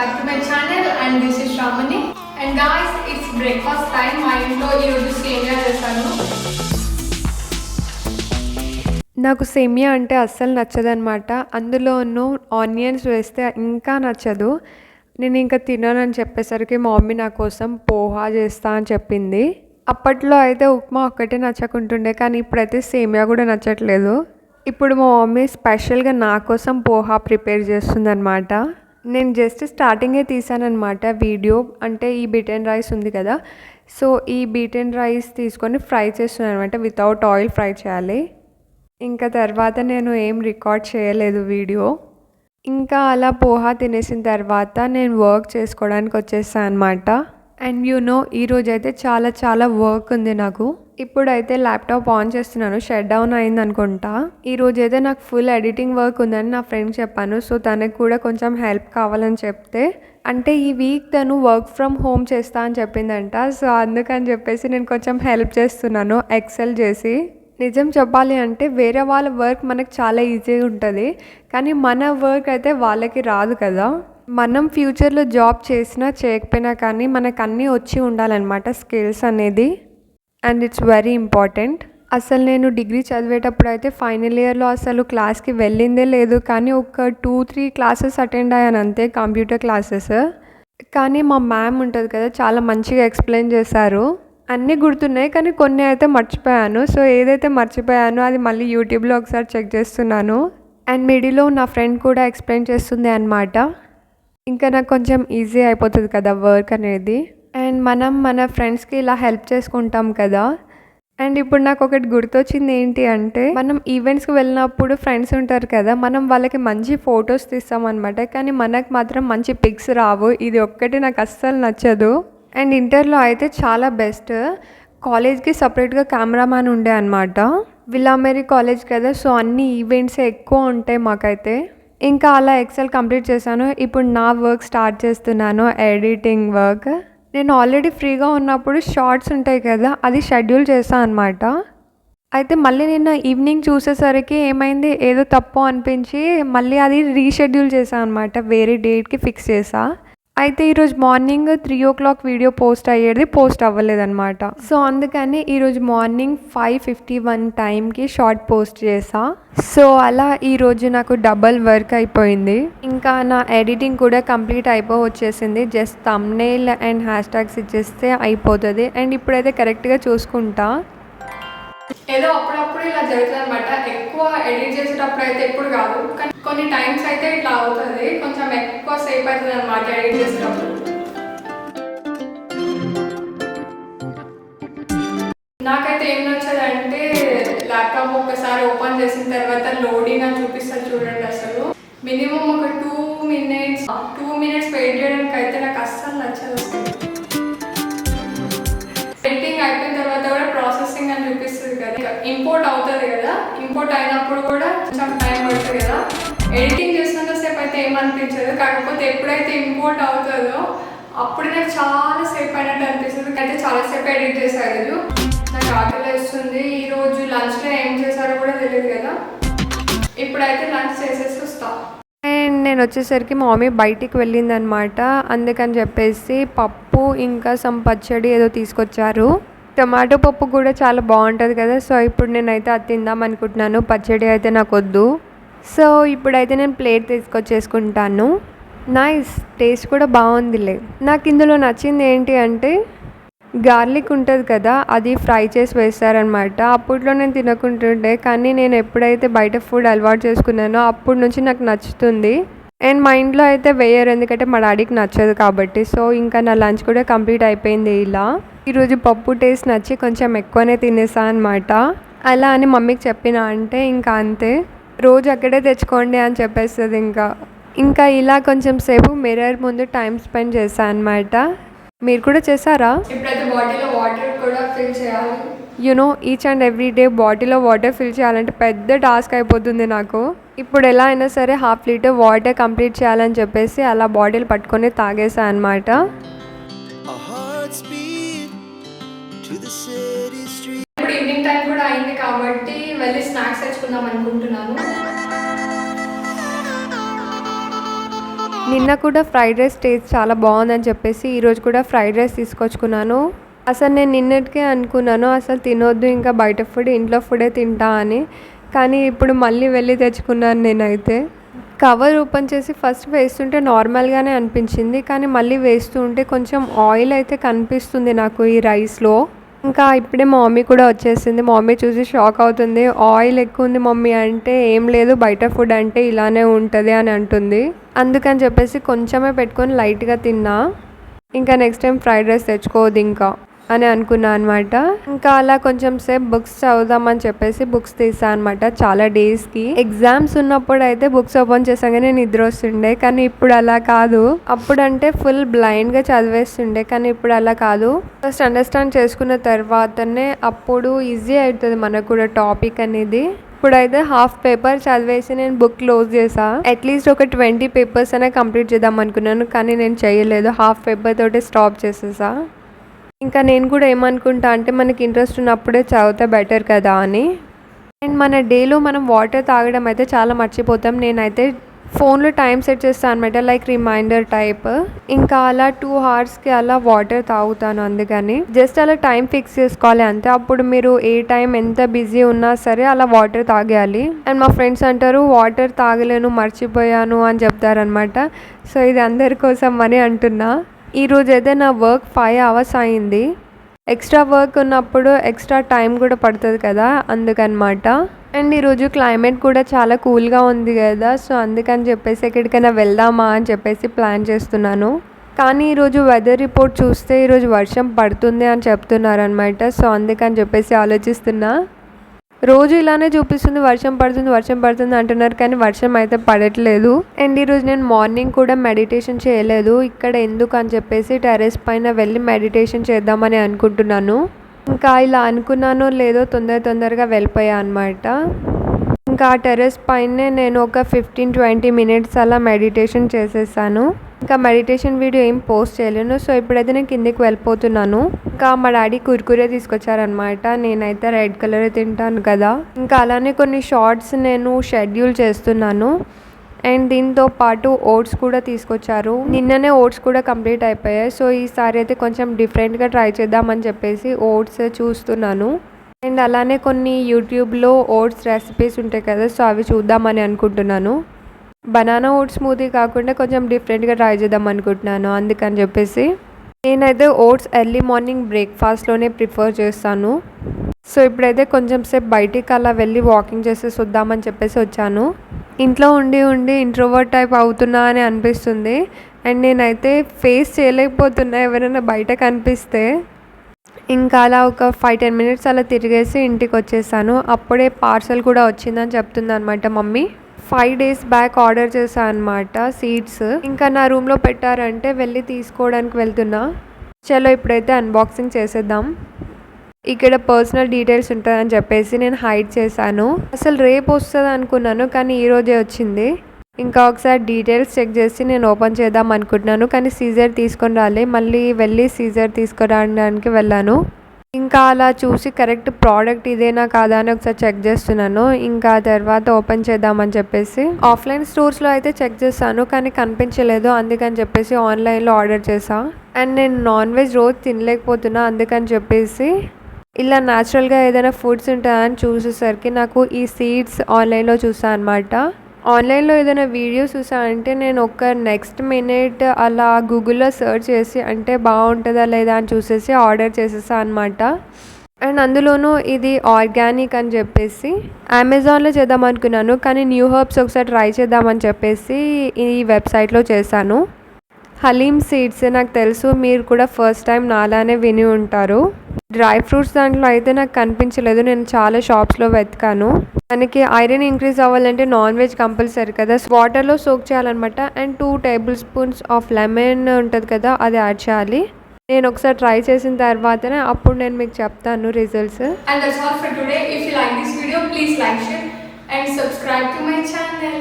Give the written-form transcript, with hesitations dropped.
back to my channel and this is Shramani. And guys, it's breakfast time. మా ఇంట్లో ఈరోజు సేమియా చేశాను. నాకు సేమియా అంటే అస్సలు నచ్చదనమాట. అందులోనూ ఆనియన్స్ వేస్తే ఇంకా నచ్చదు. నేను ఇంకా తిననని చెప్పేసరికి మా మమ్మీ నా కోసం పోహా చేస్తా అని చెప్పింది. అప్పట్లో అయితే ఉప్మా ఒక్కటే నచ్చకుంటుండే, కానీ ఇప్పుడైతే సేమియా కూడా నచ్చట్లేదు. ఇప్పుడు మా మమ్మీ స్పెషల్గా నా కోసం పోహా ప్రిపేర్ చేస్తుందన్నమాట. నేను జస్ట్ స్టార్టింగే తీసానమాట వీడియో. అంటే ఈ బీటెన్ రైస్ ఉంది కదా, సో ఈ బీటెన్ రైస్ తీసుకొని ఫ్రై చేస్తున్నాను అనమాట. వితౌట్ ఆయిల్ ఫ్రై చేయాలి. ఇంకా తర్వాత నేను ఏం రికార్డ్ చేయలేదు వీడియో. ఇంకా అలా పోహా తినేసిన తర్వాత నేను వర్క్ చేసుకోవడానికి వచ్చేసాను అనమాట. అండ్ ఈరోజు అయితే చాలా వర్క్ ఉంది నాకు. ఇప్పుడైతే ల్యాప్టాప్ ఆన్ చేస్తున్నాను, షట్ డౌన్ అయింది అనుకుంటా. ఈరోజు అయితే నాకు ఫుల్ ఎడిటింగ్ వర్క్ ఉందని నా ఫ్రెండ్ చెప్పాను. సో తనకు కూడా కొంచెం హెల్ప్ కావాలని చెప్తే, అంటే ఈ వీక్ తను వర్క్ ఫ్రమ్ హోమ్ చేస్తా అని చెప్పిందంట. సో అందుకని చెప్పేసి నేను కొంచెం హెల్ప్ చేస్తున్నాను ఎక్సెల్ చేసి. నిజం చెప్పాలి అంటే వేరే వాళ్ళ వర్క్ మనకు చాలా ఈజీగా ఉంటుంది, కానీ మన వర్క్ అయితే వాళ్ళకి రాదు కదా. మనం ఫ్యూచర్లో జాబ్ చేసినా చేయకపోయినా కానీ మనకు అన్నీ వచ్చి ఉండాలన్నమాట, స్కిల్స్ అనేది. And it's very important. అసలు నేను డిగ్రీ చదివేటప్పుడు అయితే ఫైనల్ ఇయర్లో అసలు క్లాస్కి వెళ్ళిందే లేదు, కానీ ఒక 2-3 క్లాసెస్ అటెండ్ అయ్యాను అంతే, కంప్యూటర్ క్లాసెస్. కానీ మా మ్యామ్ ఉంటుంది కదా, చాలా మంచిగా ఎక్స్ప్లెయిన్ చేశారు. అన్నీ గుర్తున్నాయి, కానీ కొన్ని అయితే మర్చిపోయాను. సో ఏదైతే మర్చిపోయానో అది మళ్ళీ యూట్యూబ్లో ఒకసారి చెక్ చేస్తున్నాను. అండ్ మిడిల్లో నా ఫ్రెండ్ కూడా ఎక్స్ప్లెయిన్ చేస్తుంది అన్నమాట. ఇంకా నాకు కొంచెం ఈజీ అయిపోతుంది కదా వర్క్ అనేది. అండ్ మనం మన ఫ్రెండ్స్కి ఇలా హెల్ప్ చేసుకుంటాం కదా. అండ్ ఇప్పుడు నాకు ఒకటి గుర్తొచ్చింది, ఏంటి అంటే మనం ఈవెంట్స్కి వెళ్ళినప్పుడు ఫ్రెండ్స్ ఉంటారు కదా, మనం వాళ్ళకి మంచి ఫొటోస్ తీస్తాం అనమాట, కానీ మనకు మాత్రం మంచి పిక్స్ రావు. ఇది ఒక్కటి నాకు అస్సలు నచ్చదు. అండ్ ఇంటర్లో అయితే చాలా బెస్ట్, కాలేజ్కి సపరేట్గా కెమెరామ్యాన్ ఉండే అనమాట. విల్లామేరీ కాలేజ్ కదా, సో అన్ని ఈవెంట్స్ ఎక్కువ ఉంటాయి మాకైతే. ఇంకా అలా ఎక్సెల్ కంప్లీట్ చేశాను. ఇప్పుడు నా వర్క్ స్టార్ట్ చేస్తున్నాను, ఎడిటింగ్ వర్క్. నేను ఆల్రెడీ ఫ్రీగా ఉన్నప్పుడు షార్ట్స్ ఉంటాయి కదా, అది షెడ్యూల్ చేశాను అనమాట. అయితే మళ్ళీ నిన్న ఈవినింగ్ చూసేసరికి ఏమైంది, ఏదో తప్పు అనిపించి మళ్ళీ అది రీషెడ్యూల్ చేశాను అనమాట, వేరే డేట్కి ఫిక్స్ చేసా. అయితే ఈరోజు మార్నింగ్ 3 o'clock వీడియో పోస్ట్ అయ్యేది, పోస్ట్ అవ్వలేదన్నమాట. సో అందుకని ఈరోజు మార్నింగ్ 5:51 టైంకి షార్ట్ పోస్ట్ చేసా. సో అలా ఈరోజు నాకు డబల్ వర్క్ అయిపోయింది. ఇంకా నా ఎడిటింగ్ కూడా కంప్లీట్ వచ్చేసింది. Just thumbnail and hash tags ఇచ్చేస్తే అయిపోతుంది. అండ్ ఇప్పుడైతే కరెక్ట్గా చూసుకుంటా. ఏదో అప్పుడప్పుడు ఇలా జరుగుతుంది అనమాట. ఎక్కువ ఎడిట్ చేసేటప్పుడు అయితే ఎప్పుడు కాదు, కానీ కొన్ని టైమ్స్ అయితే ఇట్లా అవుతుంది. కొంచెం ఎక్కువ సేపు అవుతుంది అనమాట ఎడిట్ చేసేటప్పుడు. నాకైతే ఏం నచ్చదంటే ల్యాప్టాప్ ఒకసారి ఓపెన్ చేసిన తర్వాత లోడింగ్ అని చూపిస్తారు చూడండి. అసలు మినిమం ఒక 2 minutes వెయిట్ చేయడానికి అయితే నాకు అస్సలు నచ్చదు. ఎడిటింగ్ అయిపోయిన తర్వాత కూడా ప్రాసెసింగ్ అని చూపిస్తుంది కదా, ఇంపోర్ట్ అవుతుంది కదా, ఇంపోర్ట్ అయినప్పుడు కూడా కొంచెం టైం పడుతుంది కదా. ఎడిటింగ్ చేసినంత సేపు అయితే ఏమనిపించదు, కాకపోతే ఎప్పుడైతే ఇంపోర్ట్ అవుతుందో అప్పుడు నాకు చాలా సేపు అయినట్టు అనిపిస్తుంది. అయితే చాలాసేపు ఎడిట్ చేశారు. నాకు ఆకలి వేస్తుంది. ఈరోజు లంచ్లో ఏం చేశారో కూడా తెలియదు కదా. ఇప్పుడైతే లంచ్ చేసేసి వస్తా. అండ్ నేను వచ్చేసరికి మా మమ్మీ బయటికి వెళ్ళిందనమాట. అందుకని చెప్పేసి పప్పు ఇంకా సమ్ పచ్చడి ఏదో తీసుకొచ్చారు. టమాటో పప్పు కూడా చాలా బాగుంటుంది కదా. సో ఇప్పుడు నేనైతే అది తిందాం అనుకుంటున్నాను. పచ్చడి అయితే నాకు వద్దు. సో ఇప్పుడైతే నేను ప్లేట్ తీసుకొచ్చేసుకుంటాను. నైస్, టేస్ట్ కూడా బాగుందిలే. నాకు ఇందులో నచ్చింది ఏంటి అంటే గార్లిక్ ఉంటుంది కదా, అది ఫ్రై చేసి వేస్తారనమాట. అప్పట్లో నేను తినకుంటుండే, కానీ నేను ఎప్పుడైతే బయట ఫుడ్ అలవాటు చేసుకున్నానో అప్పటి నుంచి నాకు నచ్చుతుంది. అండ్ మా ఇంట్లో అయితే వేయరు, ఎందుకంటే మా డాడీకి నచ్చదు కాబట్టి. సో ఇంకా నా లంచ్ కూడా కంప్లీట్ అయిపోయింది. ఇలా ఈరోజు పప్పు టేస్ట్ నచ్చి కొంచెం ఎక్కువనే తినేసా అనమాట. అలా అని మమ్మీకి చెప్పిన అంటే ఇంకా అంతే, రోజు అక్కడే తెచ్చుకోండి అని చెప్పేస్తుంది. ఇంకా ఇలా కొంచెం సేపు మిర్రర్ ముందు టైం స్పెండ్ చేశాను అనమాట. మీరు కూడా చేశారా? ఇప్పుడైతే బాటిల్లో వాటర్ కూడా ఫిల్ చేయాలి. ఈచ్ అండ్ ఎవ్రీ డే బాటిల్లో వాటర్ ఫిల్ చేయాలంటే పెద్ద టాస్క్ అయిపోతుంది నాకు. ఇప్పుడు ఎలా అయినా సరే 1/2 liter వాటర్ కంప్లీట్ చేయాలని చెప్పేసి అలా బాటిల్ పట్టుకొని తాగేసా అనమాట. ఇప్పుడు ఈవినింగ్ టైం కూడా అయింది కాబట్టి వెళ్ళి స్నాక్స్ తెచ్చుకుందాం అనుకుంటున్నాను. నిన్న కూడా ఫ్రైడ్ రైస్ టేస్ట్ చాలా బాగుందని చెప్పేసి ఈరోజు కూడా ఫ్రైడ్ రైస్ తీసుకొచ్చుకున్నాను. అసలు నేను నిన్నటికే అనుకున్నాను అసలు తినొద్దు, ఇంకా బయట ఫుడ్ ఇంట్లో ఫుడే తింటా అని. కానీ ఇప్పుడు మళ్ళీ వెళ్ళి తెచ్చుకున్నాను నేనైతే. కవర్ ఓపెన్ చేసి ఫస్ట్ వేస్తుంటే నార్మల్గానే అనిపించింది, కానీ మళ్ళీ వేస్తూ ఉంటే కొంచెం ఆయిల్ అయితే కనిపిస్తుంది నాకు ఈ రైస్లో. ఇంకా ఇప్పుడే మా మమ్మీ కూడా వచ్చేసింది. మా మమ్మీ చూసి షాక్ అవుతుంది. ఆయిల్ ఎక్కువ ఉంది మమ్మీ అంటే, ఏం లేదు బయట ఫుడ్ అంటే ఇలానే ఉంటుంది అని అంటుంది. అందుకని చెప్పేసి కొంచెమే పెట్టుకొని లైట్గా తిన్నా. ఇంకా నెక్స్ట్ టైం ఫ్రైడ్ రైస్ తెచ్చుకోవద్దు ఇంకా అని అనుకున్నా అనమాట. ఇంకా అలా కొంచెం సేపు బుక్స్ చదువుదామని చెప్పేసి బుక్స్ తీసా అనమాట. చాలా డేస్కి ఎగ్జామ్స్ ఉన్నప్పుడు అయితే బుక్స్ ఓపెన్ చేసాగానే నిద్ర వస్తుండే, కానీ ఇప్పుడు అలా కాదు. అప్పుడంటే ఫుల్ బ్లైండ్గా చదివేస్తుండే, కానీ ఇప్పుడు అలా కాదు. ఫస్ట్ అండర్స్టాండ్ చేసుకున్న తర్వాతనే అప్పుడు ఈజీ అవుతుంది మనకు కూడా టాపిక్ అనేది. ఇప్పుడైతే హాఫ్ పేపర్ చదివేసి నేను బుక్ క్లోజ్ చేసా. అట్లీస్ట్ ఒక 20 పేపర్స్ అనే కంప్లీట్ చేద్దాం అనుకున్నాను, కానీ నేను చేయలేదు. హాఫ్ పేపర్ తోటి స్టాప్ చేసేసా. ఇంకా నేను కూడా ఏమనుకుంటా అంటే మనకి ఇంట్రెస్ట్ ఉన్నప్పుడే చదివితే బెటర్ కదా అని. అండ్ మన డేలో మనం వాటర్ తాగడం అయితే చాలా మర్చిపోతాం. నేనైతే ఫోన్లో టైం సెట్ చేస్తాను అనమాట, లైక్ రిమైండర్ టైప్. ఇంకా అలా 2 hours అలా వాటర్ తాగుతాను. అందుకని జస్ట్ అలా టైం ఫిక్స్ చేసుకోవాలి అంతే. అప్పుడు మీరు ఏ టైం ఎంత బిజీ ఉన్నా సరే అలా వాటర్ తాగేయాలి. అండ్ మా ఫ్రెండ్స్ అంటారు వాటర్ తాగలేను మర్చిపోయాను అని చెప్తారనమాట. సో ఇది అందరి కోసం అని అంటున్నా. ఈరోజు అయితే నా వర్క్ 5 hours అయింది. ఎక్స్ట్రా వర్క్ ఉన్నప్పుడు ఎక్స్ట్రా టైం కూడా పడుతుంది కదా, అందుకనమాట. అండ్ ఈరోజు క్లైమేట్ కూడా చాలా కూల్గా ఉంది కదా, సో అందుకని చెప్పేసి ఎక్కడికైనా వెళ్దామా అని చెప్పేసి ప్లాన్ చేస్తున్నాను. కానీ ఈరోజు వెదర్ రిపోర్ట్ చూస్తే ఈరోజు వర్షం పడుతుంది అని చెప్తున్నారనమాట. సో అందుకని చెప్పేసి ఆలోచిస్తున్నా. రోజు ఇలానే చూపిస్తుంది వర్షం పడుతుంది అంటున్నారు, కానీ వర్షం అయితే పడట్లేదు. అండ్ ఈరోజు నేను మార్నింగ్ కూడా మెడిటేషన్ చేయలేదు. ఇక్కడ ఎందుకు అని చెప్పేసి టెర్రస్ పైన వెళ్ళి మెడిటేషన్ చేద్దామని అనుకుంటున్నాను. ఇంకా ఇలా అనుకున్నానో లేదో తొందరగా వెళ్ళిపోయా అనమాట. ఇంకా ఆ టెర్రస్ పైనే నేను ఒక 15-20 minutes అలా మెడిటేషన్ చేసేసాను. ఇంకా మెడిటేషన్ వీడియో ఏం పోస్ట్ చేయలేను. సో ఇప్పుడైతే నేను కిందికి వెళ్ళిపోతున్నాను. ఇంకా మా డాడీ కుర్కురే తీసుకొచ్చారనమాట. నేనైతే రెడ్ కలర్ తింటాను కదా. ఇంకా అలానే కొన్ని షార్ట్స్ నేను షెడ్యూల్ చేస్తున్నాను. అండ్ దీంతో పాటు ఓట్స్ కూడా తీసుకొచ్చారు. నిన్ననే ఓట్స్ కూడా కంప్లీట్ అయిపోయాయి. సో ఈసారి అయితే కొంచెం డిఫరెంట్గా ట్రై చేద్దామని చెప్పేసి ఓట్స్ చూస్తున్నాను. అండ్ అలానే కొన్ని యూట్యూబ్లో ఓట్స్ రెసిపీస్ ఉంటాయి కదా, సో అవి చూద్దామని అనుకుంటున్నాను. బనానా ఓట్స్ స్మూతీ కాకుండా కొంచెం డిఫరెంట్గా ట్రై చేద్దాం అనుకుంటున్నాను. అందుకని చెప్పేసి నేనైతే ఓట్స్ ఎర్లీ మార్నింగ్ బ్రేక్ఫాస్ట్లోనే ప్రిఫర్ చేస్తాను. సో ఇప్పుడైతే కొంచెం సేపు బయటికి అలా వెళ్ళి వాకింగ్ చేసేసి వద్దామని చెప్పేసి వచ్చాను. ఇంట్లో ఉండి ఇంట్రోవర్ట్ టైప్ అవుతున్నా అని అనిపిస్తుంది. అండ్ నేనైతే ఫేస్ చేయలేకపోతున్నా ఎవరైనా బయట కనిపిస్తే. ఇంకా అలా ఒక 5-10 minutes అలా తిరిగేసి ఇంటికి వచ్చేసాను. అప్పుడే పార్సల్ కూడా వచ్చిందని చెప్తుంది అనమాట మమ్మీ. 5 days బ్యాక్ ఆర్డర్ చేశాను అనమాట సీడ్స్. ఇంకా నా రూమ్లో పెట్టారంటే వెళ్ళి తీసుకోవడానికి వెళ్తున్నా. చలో ఇప్పుడైతే అన్బాక్సింగ్ చేసేద్దాం. ఇక్కడ పర్సనల్ డీటెయిల్స్ ఉంటాయని చెప్పేసి నేను హైడ్ చేశాను. అసలు రేపు వస్తుంది అనుకున్నాను, కానీ ఈరోజే వచ్చింది. ఇంకా ఒకసారి డీటెయిల్స్ చెక్ చేసి నేను ఓపెన్ చేద్దాం అనుకుంటున్నాను, కానీ సీజర్ తీసుకొని రాలే. మళ్ళీ వెళ్ళి సీజర్ తీసుకురావడానికి వెళ్ళాను. ఇంకా అలా చూసి కరెక్ట్ ప్రోడక్ట్ ఇదేనా కాదా అని ఒకసారి చెక్ చేస్తున్నాను. ఇంకా తర్వాత ఓపెన్ చేద్దామని చెప్పేసి ఆఫ్లైన్ స్టోర్స్లో అయితే చెక్ చేస్తాను, కానీ కనిపించలేదు. అందుకని చెప్పేసి ఆన్లైన్లో ఆర్డర్ చేసా. అండ్ నేను నాన్ వెజ్ రోజు తినలేకపోతున్నా, అందుకని చెప్పేసి ఇలా న్యాచురల్గా ఏదైనా ఫుడ్స్ ఉంటాయని చూసేసరికి నాకు ఈ సీడ్స్ ఆన్లైన్లో చూసాను అనమాట. ఆన్లైన్లో ఏదైనా వీడియో చూసా అంటే నేను ఒక నెక్స్ట్ మినిట్ అలా గూగుల్లో సెర్చ్ చేసి అంటే బాగుంటుందా లేదా అని చూసేసి ఆర్డర్ చేసేసా అనమాట. అండ్ అందులోనూ ఇది ఆర్గానిక్ అని చెప్పేసి అమెజాన్లో చేద్దాం అనుకున్నాను, కానీ న్యూ హర్బ్స్ ఒకసారి ట్రై చేద్దామని చెప్పేసి ఈ వెబ్సైట్లో చేశాను. హలీమ్ సీడ్స్ నాకు తెలుసు, మీరు కూడా ఫస్ట్ టైం నాలానే విని ఉంటారు. డ్రై ఫ్రూట్స్ దాంట్లో అయితే నాకు కనిపించలేదు. నేను చాలా షాప్స్లో వెతికాను. మనకి ఐరన్ ఇంక్రీజ్ అవ్వాలంటే నాన్ వెజ్ కంపల్సరీ కదా, వాటర్లో సోక్ చేయాలన్నమాట. అండ్ 2 tablespoons ఆఫ్ లెమన్ ఉంటుంది కదా, అది యాడ్ చేయాలి. నేను ఒకసారి ట్రై చేసిన తర్వాతనే అప్పుడు నేను మీకు చెప్తాను results. And that's all for today. If you like this video, please like, share and subscribe to my channel.